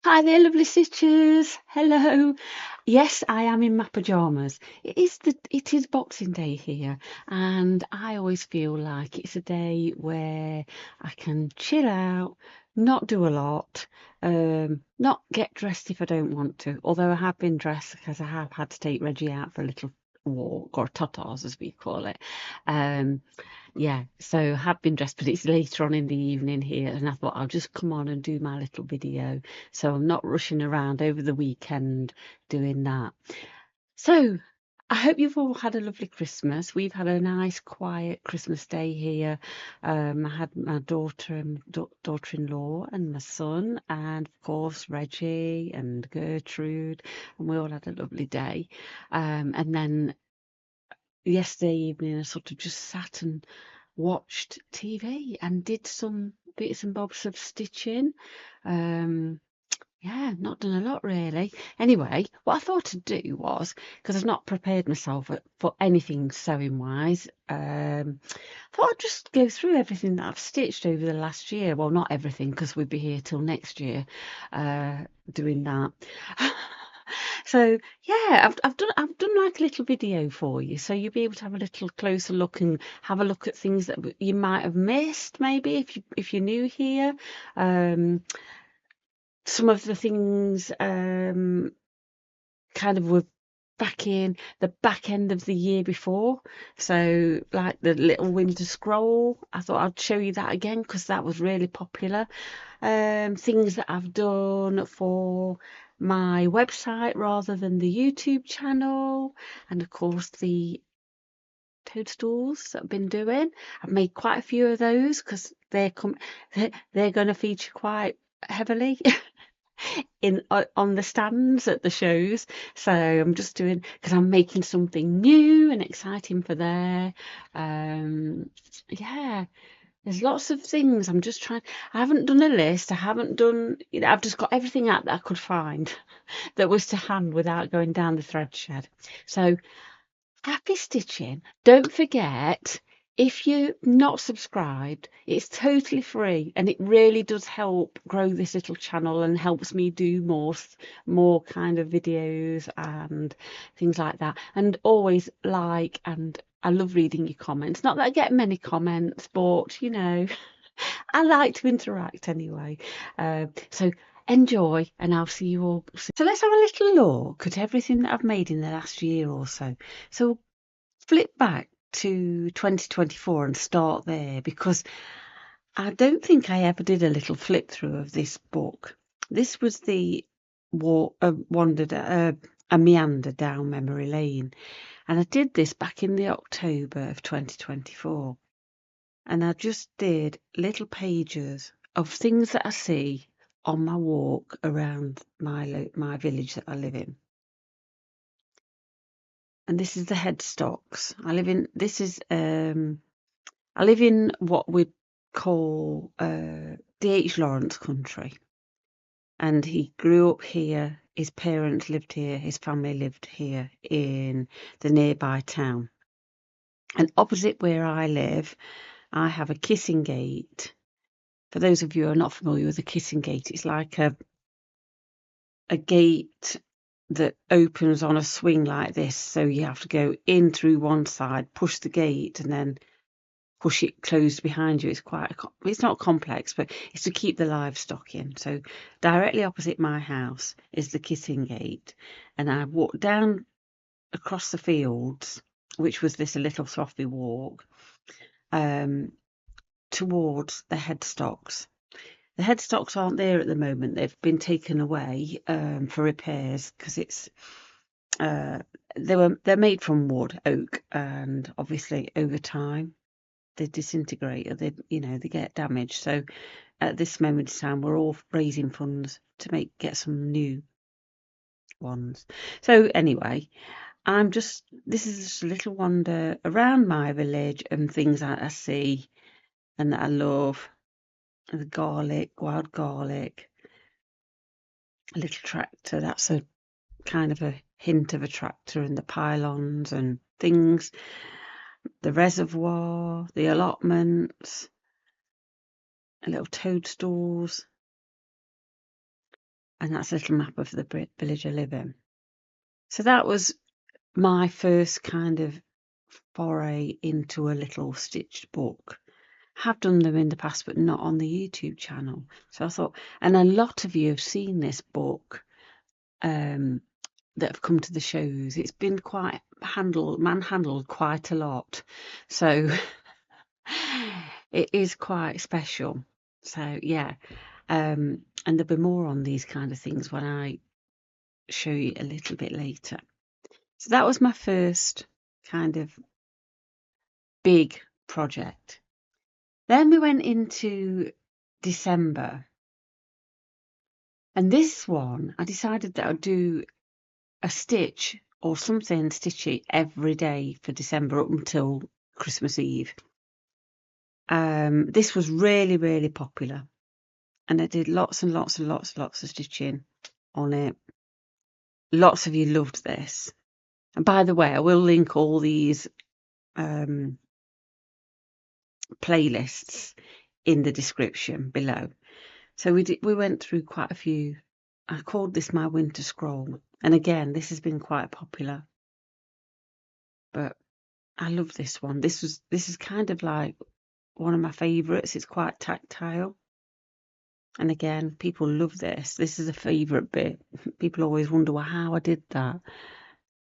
Hi there, lovely stitchers. Hello. Yes, I am in my pajamas. It is Boxing Day here, and I always feel like it's a day where I can chill out, not do a lot, not get dressed if I don't want to. Although I have been dressed because I have had to take Reggie out for a little walk, or totos as we call it. Um, yeah, so have been dressed, but it's later on in the evening here, and I thought I'll just come on and do my little video. So I'm not rushing around over the weekend doing that. So I hope you've all had a lovely Christmas. We've had a nice, quiet Christmas day here. I had my daughter and daughter-in-law and my son, and of course Reggie and Gertrude, and we all had a lovely day. And then yesterday evening, I sort of just sat and watched TV and did some bits and bobs of stitching. Um, yeah, not done a lot really. Anyway, what I thought to do was, because I've not prepared myself for anything sewing wise, I thought I'd just go through everything that I've stitched over the last year. Well, not everything, because we'll be here till next year, doing that. So yeah, I've done like a little video for you, so you'll be able to have a little closer look and have a look at things that you might have missed, maybe if you're new here. Um, some of the things kind of were back in the back end of the year before. So like the little winter scroll, I thought I'd show you that again because that was really popular. Things that I've done for my website rather than the YouTube channel, and of course the toadstools that I've been doing. I've made quite a few of those because they're going to feature quite heavily in on the stands at the shows. So I'm just doing because I'm making something new and exciting for there. Yeah, there's lots of things. I'm just trying. I haven't done a list. I haven't done. I've just got everything out that I could find that was to hand without going down the thread shed. So happy stitching. Don't forget, if you're not subscribed, it's totally free and it really does help grow this little channel and helps me do more kind of videos and things like that. And always like, and I love reading your comments. Not that I get many comments, but I like to interact anyway. So enjoy, and I'll see you all soon. So let's have a little look at everything that I've made in the last year or so. So flip back to 2024 and start there because I don't think I ever did a little flip through of this book. This was the a meander down memory lane, and I did this back in the October of 2024, and I just did little pages of things that I see on my walk around my village that I live in. And this is the headstocks. I live in what we'd call D.H. Lawrence country, and he grew up here. His parents lived here. His family lived here in the nearby town. And opposite where I live, I have a kissing gate. For those of you who are not familiar with a kissing gate, it's like a gate that opens on a swing like this. So you have to go in through one side, push the gate, and then push it closed behind you. It's not complex, but it's to keep the livestock in. So directly opposite my house is the kissing gate, and I walked down across the fields, which was this little frothy walk, towards the headstocks. The headstocks aren't there at the moment. They've been taken away for repairs because they're made from wood, oak, and obviously over time they disintegrate or they get damaged. So at this moment in time, we're all raising funds to get some new ones. So anyway, this is just a little wander around my village and things that I see and that I love. The wild garlic, a little tractor. That's a kind of a hint of a tractor, and the pylons and things, the reservoir, the allotments, a little toadstools, and that's a little map of the village I live in. So that was my first kind of foray into a little stitched book. Have done them in the past, but not on the YouTube channel. So I thought, and a lot of you have seen this book that have come to the shows. It's been quite manhandled quite a lot. So it is quite special. So yeah, and there'll be more on these kind of things when I show you a little bit later. So that was my first kind of big project. Then we went into December, and this one I decided that I'd do a stitch or something stitchy every day for December up until Christmas Eve. This was really, really popular, and I did lots and lots and lots and lots of stitching on it. Lots of you loved this. And by the way, I will link all these playlists in the description below. So we went through quite a few. I called this my winter scroll, and again, this has been quite popular. But I love this one. This is kind of like one of my favourites. It's quite tactile. And again, people love this. This is a favourite bit. People always wonder how I did that,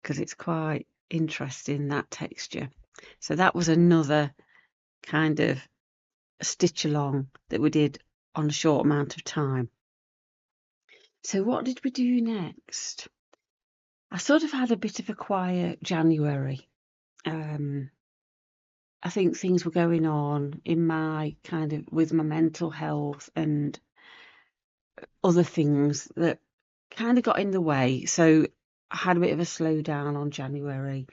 because it's quite interesting, that texture. So that was another kind of stitch along that we did on a short amount of time. So what did we do next? I sort of had a bit of a quiet January. I think things were going on in my kind of with my mental health and other things that kind of got in the way. So I had a bit of a slowdown on January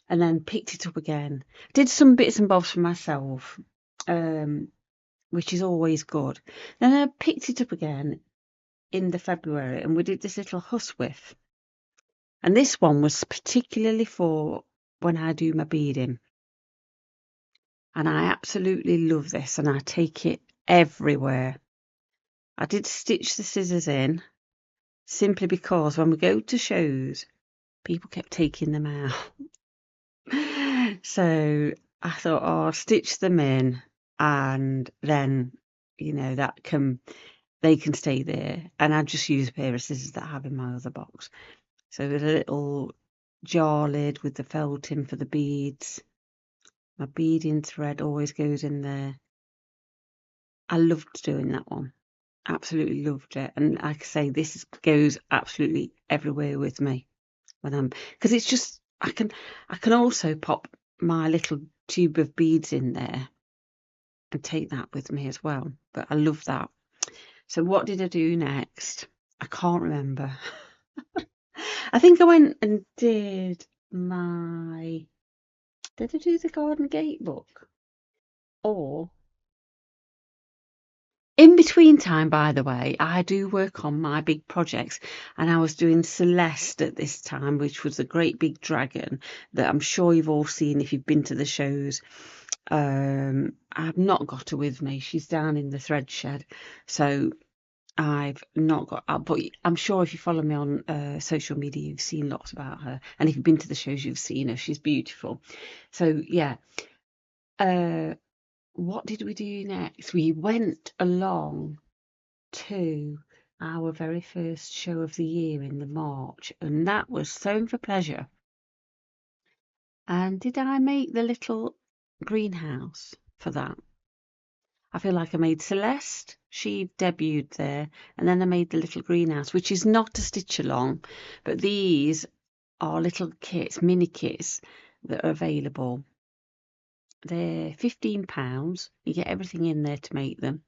and then picked it up again. Did some bits and bobs for myself, which is always good. Then I picked it up again in the February and we did this little HUSWIFE. And this one was particularly for when I do my beading. And I absolutely love this and I take it everywhere. I did stitch the scissors in simply because when we go to shows, people kept taking them out. So I thought, oh, I'll stitch them in and then, you know, they can stay there. And I just use a pair of scissors that I have in my other box. So with a little jar lid with the felting for the beads. My beading thread always goes in there. I loved doing that one. Absolutely loved it. And like I say, this goes absolutely everywhere with me when I'm, because it's just, I can also pop my little tube of beads in there and take that with me as well. But I love that. So what did I do next? I can't remember. I think I went and did I do the Garden Gate book? Or in between time, by the way, I do work on my big projects, and I was doing Celeste at this time, which was a great big dragon that I'm sure you've all seen if you've been to the shows. I've not got her with me. She's down in the thread shed, so I've not got. But I'm sure if you follow me on social media, you've seen lots about her, and if you've been to the shows, you've seen her. She's beautiful. So yeah. What did we do next? We went along to our very first show of the year in the March, and that was Sewn for Pleasure. And did I make the little greenhouse for that? I feel like I made Celeste. She debuted there, and then I made the little greenhouse, which is not a stitch along, but these are little kits, mini kits that are available. They're £15. You get everything in there to make them.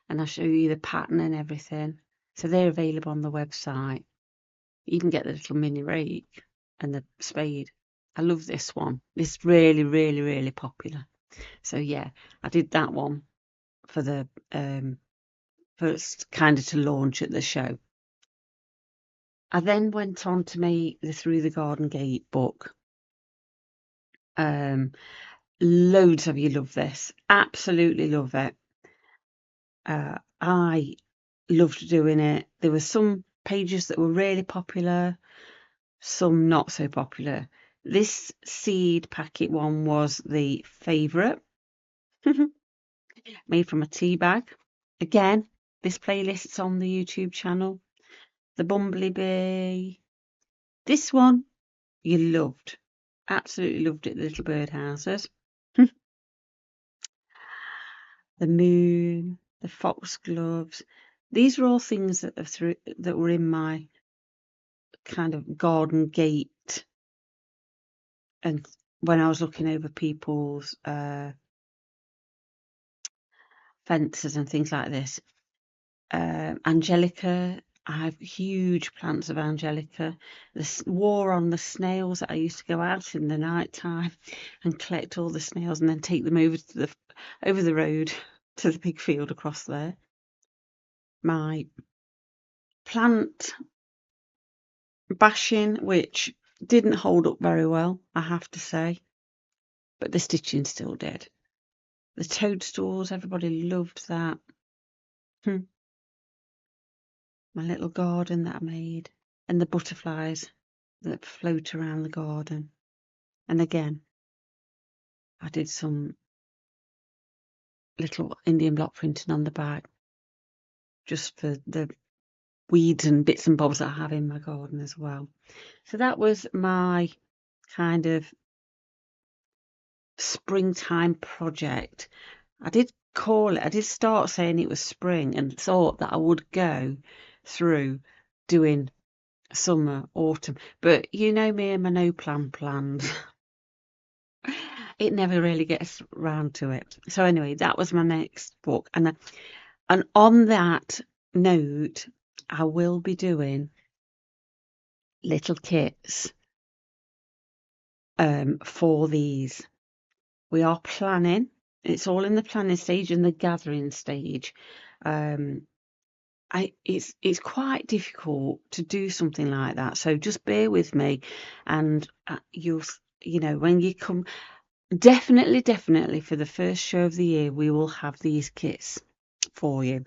And I'll show you the pattern and everything. So they're available on the website. You even get the little mini rake and the spade. I love this one. It's really, really, really popular. So yeah, I did that one for the first kind of to launch at the show. I then went on to make the Through the Garden Gate book. Loads of you love this. Absolutely love it. I loved doing it. There were some pages that were really popular, some not so popular. This seed packet one was the favourite. Made from a tea bag. Again, this playlist's on the YouTube channel. The Bumblebee. This one you loved. Absolutely loved it, the little birdhouses. The moon, the foxgloves. These are all things that were in my kind of garden gate, and when I was looking over people's fences and things like this. Angelica, I have huge plants of Angelica. The war on the snails that I used to go out in the night time and collect all the snails and then take them over the road to the big field across there. My plant bashing, which didn't hold up very well, I have to say, but the stitching still did. The toadstools, everybody loved that. My little garden that I made, and the butterflies that float around the garden. And again, I did some little Indian block printing on the back, just for the weeds and bits and bobs that I have in my garden as well. So that was my kind of springtime project. I did start saying it was spring and thought that I would go through doing summer, autumn, but you know me and my no plan plans. It never really gets round to it. So anyway, that was my next book, and on that note, I will be doing little kits for these. We are planning. It's all in the planning stage and the gathering stage. It's quite difficult to do something like that, so just bear with me, and you know when you come, definitely for the first show of the year we will have these kits for you.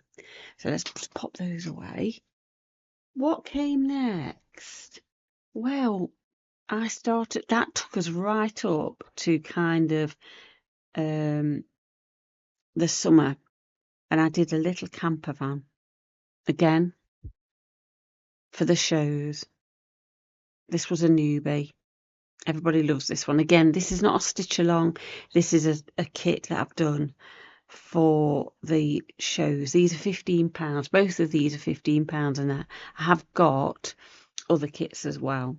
So let's just pop those away. What came next? Well, that took us right up to kind of the summer, and I did a little camper van again for the shows. This was a newbie. Everybody loves this one. Again, this is not a stitch along. This is a kit that I've done for the shows. These are £15. Both of these are £15, and I have got other kits as well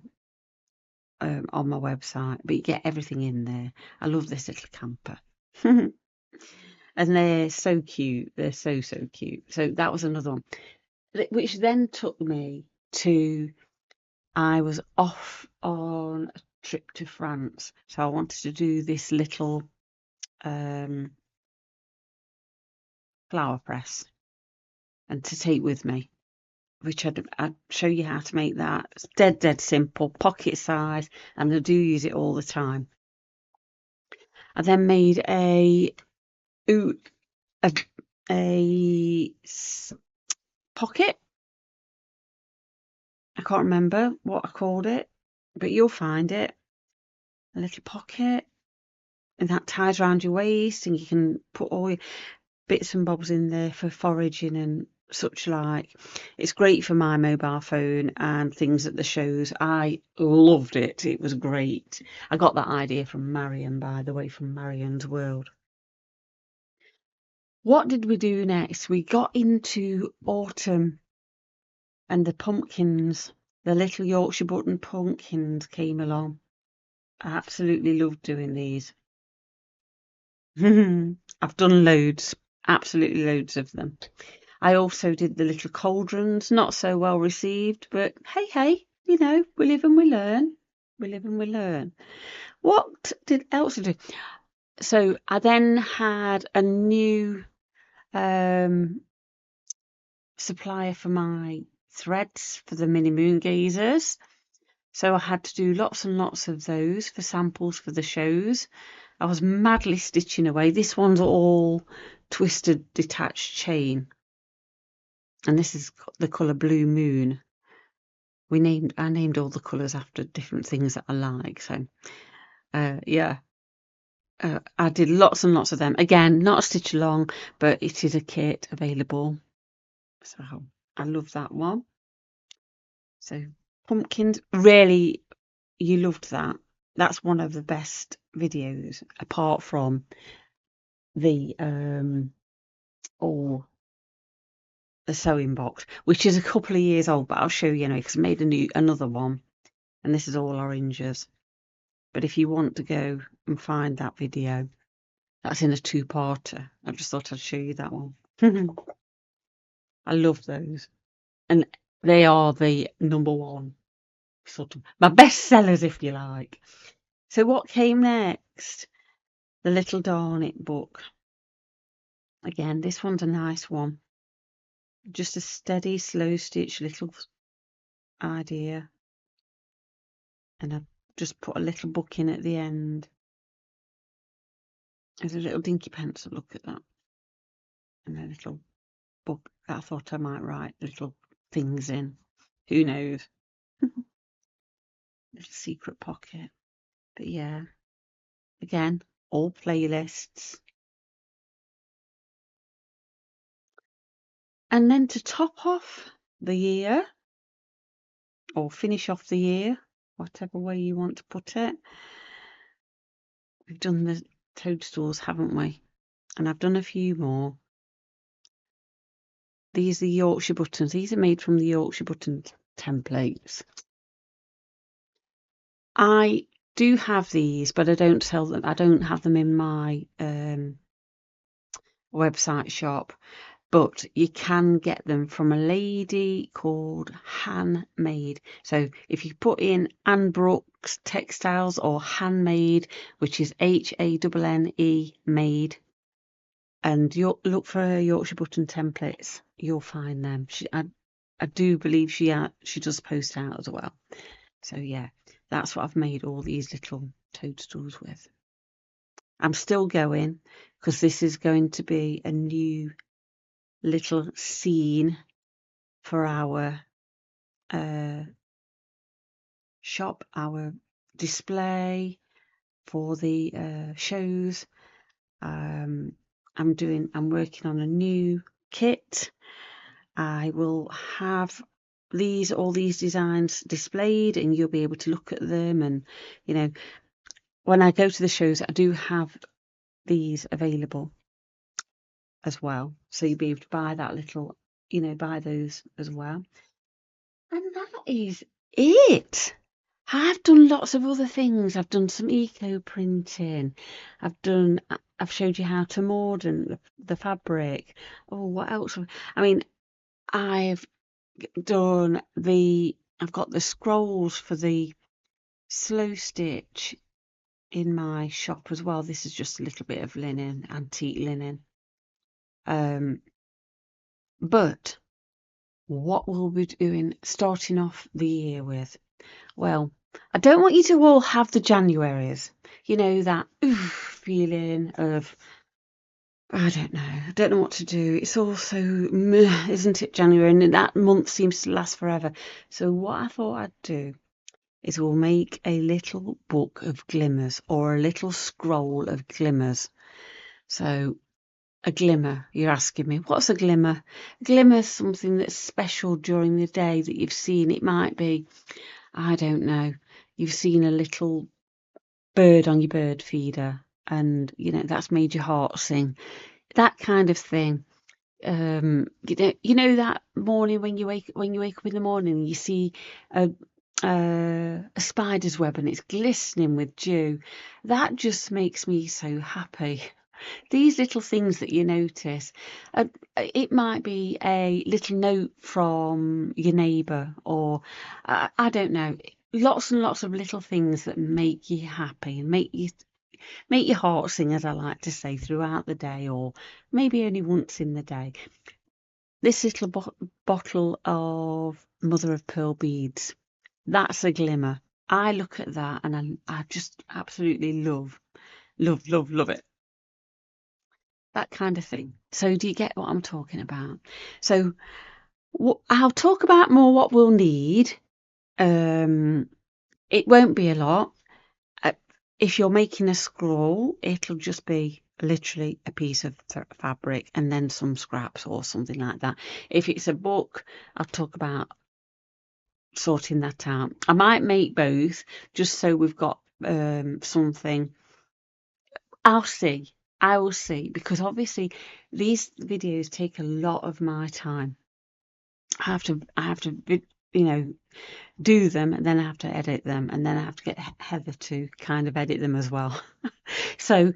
on my website, but you get everything in there. I love this little camper. And they're so cute. They're so cute. So that was another one, which then took me to, I was off on a trip to France, so I wanted to do this little flower press and to take with me, which I'd show you how to make that. It's dead simple, pocket size, and I do use it all the time. I then made a pocket. I can't remember what I called it, but you'll find it. A little pocket, and that ties around your waist, and you can put all your bits and bobs in there for foraging and such like. It's great for my mobile phone and things at the shows. I loved it. It was great. I got that idea from Marion, by the way, from Marion's World. What did we do next? We got into autumn, and the pumpkins, the little Yorkshire button pumpkins came along. I absolutely loved doing these. I've done loads, absolutely loads of them. I also did the little cauldrons, not so well received, but hey, you know, we live and we learn. We live and we learn. What else did I do? So I then had a new supplier for my threads for the mini moongazers. So I had to do lots and lots of those for samples for the shows. I was madly stitching away. This one's all twisted detached chain. and this is the colour Blue Moon. I named all the colours after different things that I like. So yeah, I did lots and lots of them. Again, not a stitch along, but it is a kit available. So I love that one. So pumpkins, really, you loved that. That's one of the best videos, apart from the the sewing box, which is a couple of years old, but I'll show you anyway because I made another one, and this is all oranges. But if you want to go and find that video, that's in a two-parter. I just thought I'd show you that one. I love those, and they are the #1 sort of my best sellers, if you like. So what came next? The Little Darn It book. Again, this one's a nice one. Just a steady, slow stitch little idea. And I've just put a little book in at the end. There's a little dinky pencil, look at that. And a little book that I thought I might write little things in. Who knows? Little secret pocket. But yeah, again, all playlists. And then to top off the year, or finish off the year, whatever way you want to put it, we've done the toadstools, haven't we? And I've done a few more. These are Yorkshire buttons. These are made from the Yorkshire button templates. I do have these, but I don't sell them. I don't have them in my website shop. But you can get them from a lady called HANDMADE. So if you put in Anne Brooks Textiles or HANDMADE, which is HANNE made, and you look for her Yorkshire button templates, you'll find them. I do believe she does post out as well. So yeah, that's what I've made all these little toadstools with. I'm still going because this is going to be a new little scene for our shop, our display for the shows. I'm working on a new kit. I will have all these designs displayed, and you'll be able to look at them. And you know, when I go to the shows, I do have these available as well, so you'll be able to buy that little, buy those as well. And that is it. I've done lots of other things. I've done some eco printing. I've showed you how to mordant the fabric. Oh, what else? I mean, I've got the scrolls for the slow stitch in my shop as well. This is just a little bit of linen, antique linen. But what we'll be doing, starting off the year with, well, I don't want you to all have the Januaries, that feeling of, I don't know what to do. It's also, isn't it, January? And that month seems to last forever. So what I thought I'd do is we'll make a little book of glimmers, or a little scroll of glimmers. So a glimmer, you're asking me, what's a glimmer? A glimmer is something that's special during the day that you've seen. It might be, I don't know, you've seen a little bird on your bird feeder, and that's made your heart sing. That kind of thing. That morning when you wake up in the morning and you see a spider's web and it's glistening with dew. That just makes me so happy. These little things that you notice. It might be a little note from your neighbour, or I don't know. Lots and lots of little things that make you happy and make your heart sing, as I like to say, throughout the day, or maybe only once in the day. This little bottle of mother of pearl beads, that's a glimmer. I look at that and I just absolutely love it. That kind of thing. So do you get what I'm talking about? So I'll talk about more what we'll need. It won't be a lot. If you're making a scroll, it'll just be literally a piece of fabric and then some scraps or something like that. If it's a book, I'll talk about sorting that out. I might make both just so we've got something. I'll see. I will see, because obviously these videos take a lot of my time. I have to do them, and then I have to edit them, and then I have to get Heather to kind of edit them as well. So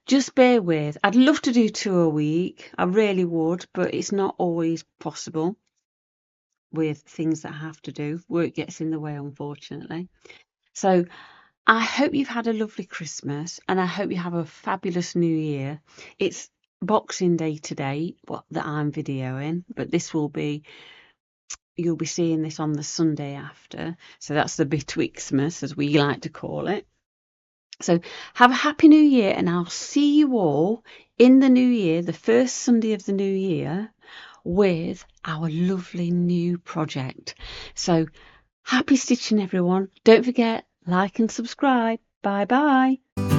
just bear with. I'd love to do 2 a week. I really would, but it's not always possible with things that I have to do. Work gets in the way, unfortunately. So I hope you've had a lovely Christmas, and I hope you have a fabulous New Year. It's Boxing Day today, that I'm videoing, but you'll be seeing this on the Sunday after. So that's the Betwixtmas, as we like to call it. So have a happy New Year, and I'll see you all in the new year, the first Sunday of the new year, with our lovely new project. So happy stitching, everyone. Don't forget, like and subscribe. Bye bye.